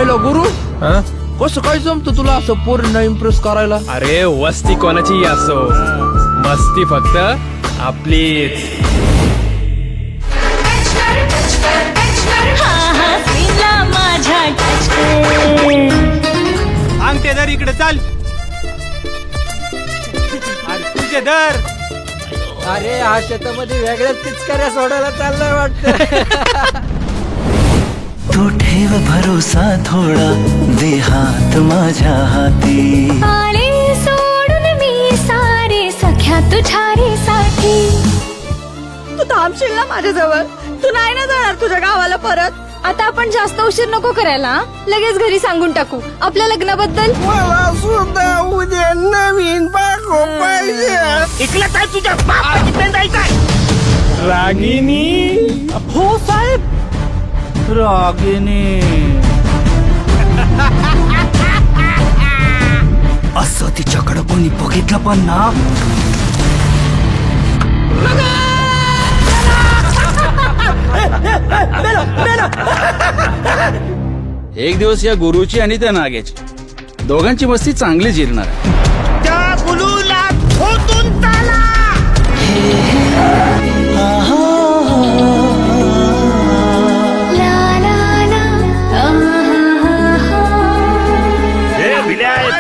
आयला गुरु हा? कसं काय जमतं तुला असं पोरींना इम्प्रेस करायला? अरे वस्ती कोणाची असो, मस्ती फक्त आपलीच. अंगठे दर इकडे चाल. अरे तुझे दर. अरे हा शेतामध्ये वेगळ्याच पिचकाऱ्या सोडायला चाललंय वाटतं. तू ठेव भरोसा थोडा, दे हात माझ्या हाती. आले सोडून मी सारे सख्या तुझ्या रे साठी. तू थांबशील ना माझ्याजवळ? तू नाही ना जाणार तुझ्या गावाला परत? आता आपण जास्त उशीर नको करायला. लगेच घरी सांगून टाकू आपल्या लग्नाबद्दल. मला सुद्धा उद्या नवीन बायको पाहिजे. इकलं काय तुझ्या बापाची जायचंय? रागिनी. हो साहेब. रागिनी. असं तिच्याकडं कोणी बघितलं पण ना. एक दिवस या गुरुची आणि त्या नाग्याची दोघांची मस्ती चांगली जिरणार आहे. त्या गुलूला खोदून टाला. ला ला ला.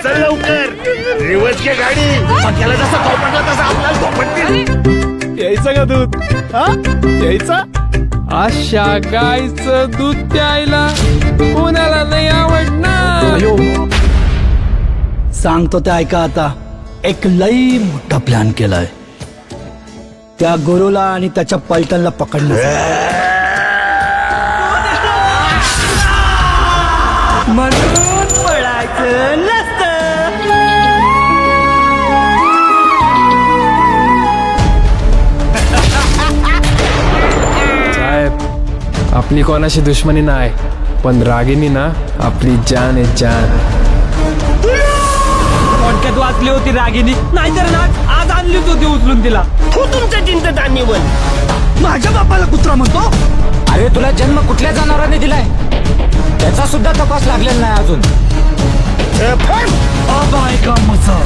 चल लवकर, रिवर्स घे गाडी. पक्याला जसा थोपटला तसा आपल्याला थोपटतील. यायचं का दूध? हा? यायचं? अशा गायचं दूध प्यायला कोणाला नाही आवडणार. सांगतो ते ऐका आता. एक लई मोठा प्लॅन केलाय. त्या गुरुला आणि त्याच्या पलटनला पकडण्याचा. म्हणून पडायचं नसतं. साहेब, आपली कोणाशी दुश्मनी नाही, पण रागिनी ना आपली जान आहे जान. थोडक्यात वाचली होती रागिनी, नाहीतर ना आज आणलीच होती उचलून तिला. तू तुमच्या चिंतदानीवर. माझ्या बापाला कुत्रा म्हणतो. अरे तुला जन्म कुठल्या जनावरांनी दिलाय त्याचा सुद्धा तपास लागलेला नाही अजून. बाय का मजा.